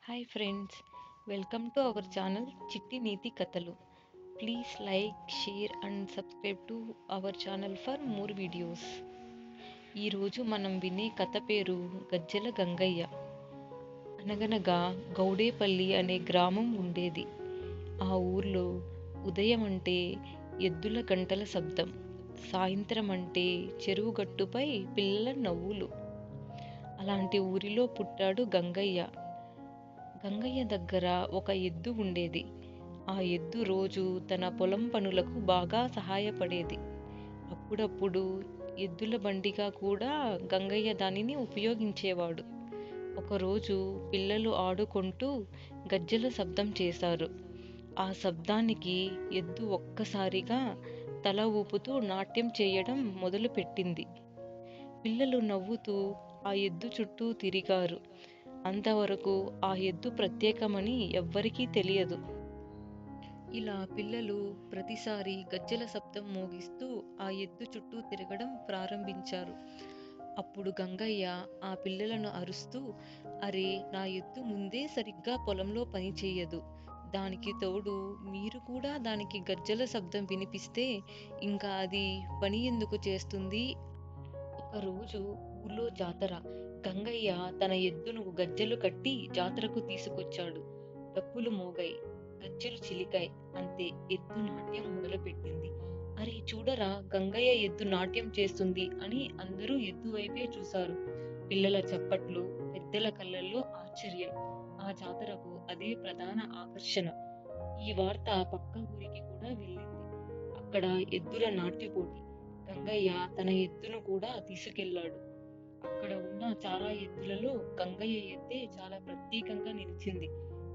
Hi friends, welcome to our channel చిట్టి నీతి కథలు. Please like, share and subscribe to our channel for more videos. ఈరోజు మనం వినే కథ పేరు గజ్జెల గంగయ్య. అనగనగా గౌడేపల్లి అనే గ్రామం ఉండేది. ఆ ఊర్లో ఉదయం అంటే ఎద్దుల గంటల శబ్దం, సాయంత్రం అంటే చెరువు గట్టుపై పిల్లల నవ్వులు. అలాంటి ఊరిలో పుట్టాడు గంగయ్య. గంగయ్య దగ్గర ఒక ఎద్దు ఉండేది. ఆ ఎద్దు రోజు తన పొలం పనులకు బాగా సహాయపడేది. అప్పుడప్పుడు ఎద్దుల బండిగా కూడా గంగయ్య దానిని ఉపయోగించేవాడు. ఒకరోజు పిల్లలు ఆడుకుంటూ గజ్జెల శబ్దం చేశారు. ఆ శబ్దానికి ఎద్దు ఒక్కసారిగా తల ఊపుతూ నాట్యం చేయడం మొదలుపెట్టింది. పిల్లలు నవ్వుతూ ఆ ఎద్దు చుట్టూ తిరిగారు. అంతవరకు ఆ ఎద్దు ప్రత్యేకమని ఎవ్వరికీ తెలియదు. ఇలా పిల్లలు ప్రతిసారి గజ్జెల శబ్దం మోగిస్తూ ఆ ఎద్దు చుట్టూ తిరగడం ప్రారంభించారు. అప్పుడు గంగయ్య ఆ పిల్లలను అరుస్తూ, అరే, నా ఎద్దు ముందే సరిగ్గా పొలంలో పని చేయదు. దానికి తోడు మీరు కూడా దానికి గజ్జెల శబ్దం వినిపిస్తే ఇంకా అది పని ఎందుకు చేస్తుంది? ఒకరోజు ఊర్లో జాతర. గంగయ్య తన ఎద్దును గజ్జెలు కట్టి జాతరకు తీసుకొచ్చాడు. డప్పులు మోగాయి, గజ్జెలు చిలికాయి. అంతే, ఎద్దు నాట్యం మొదలుపెట్టింది. అరే చూడరా, గంగయ్య ఎద్దు నాట్యం చేస్తుంది అని అందరూ ఎద్దు వైపే చూశారు. పిల్లల చప్పట్లు, పెద్దల కళ్ళల్లో ఆశ్చర్యం. ఆ జాతరకు అదే ప్రధాన ఆకర్షణ. ఈ వార్త పక్క ఊరికి కూడా వెళ్ళింది. అక్కడ ఎద్దుల నాట్య పోటీ. గంగయ్య తన ఎద్దును కూడా తీసుకెళ్లాడు. అక్కడ ఉన్న చాలా ఎద్దులలో గంగయ్య ఎద్దే చాలా ప్రత్యేకంగా నిలిచింది.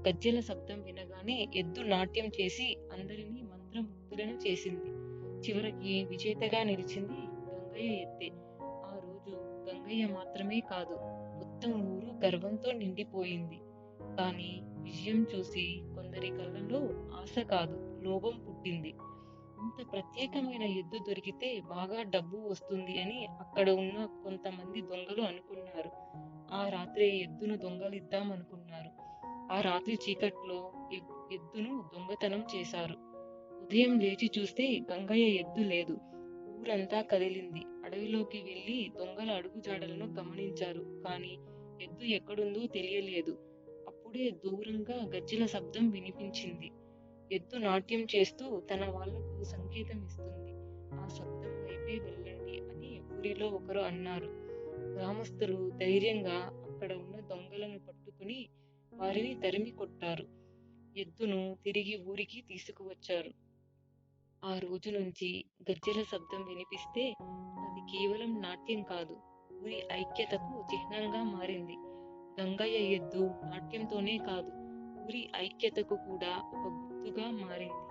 గజ్జెల శబ్దం వినగానే ఎద్దు నాట్యం చేసి అందరినీ మంత్రముగ్ధులను చేసింది. చివరికి విజేతగా నిలిచింది గంగయ్య ఎద్దే. ఆ రోజు గంగయ్య మాత్రమే కాదు, మొత్తం ఊరు గర్వంతో నిండిపోయింది. కానీ విజయం చూసి కొందరి కళ్ళలో ఆశ కాదు, లోభం పుట్టింది. ఇంత ప్రత్యేకమైన ఎద్దు దొరికితే బాగా డబ్బు వస్తుంది అని అక్కడ ఉన్న కొంతమంది దొంగలు అనుకున్నారు. ఆ రాత్రే ఎద్దును దొంగలిద్దామనుకున్నారు. ఆ రాత్రి చీకట్లో ఎద్దును దొంగతనం చేశారు. ఉదయం లేచి చూస్తే గంగయ్య ఎద్దు లేదు. ఊరంతా కదిలింది. అడవిలోకి వెళ్లి దొంగల అడుగుజాడలను గమనించారు. కానీ ఎద్దు ఎక్కడుందో తెలియలేదు. అప్పుడే దూరంగా గజ్జెల శబ్దం వినిపించింది. ఎద్దు నాట్యం చేస్తూ తన వాళ్లకు సంకేతం ఇస్తుంది. ఆ శబ్దం వైపే వెళ్ళండి అని ఊరిలో ఒకరు అన్నారు. గ్రామస్తులు ధైర్యంగా అక్కడ ఉన్న దొంగలను పట్టుకుని వారిని తరిమి కొట్టారు. ఎద్దును తిరిగి ఊరికి తీసుకువచ్చారు. ఆ రోజు నుంచి గజ్జెల శబ్దం వినిపిస్తే అది కేవలం నాట్యం కాదు, ఊరి ఐక్యతకు చిహ్నంగా మారింది. గంగయ్య ఎద్దు నాట్యంతోనే కాదు, ఊరి ఐక్యతకు కూడా ఒక గుర్తుగా మారింది.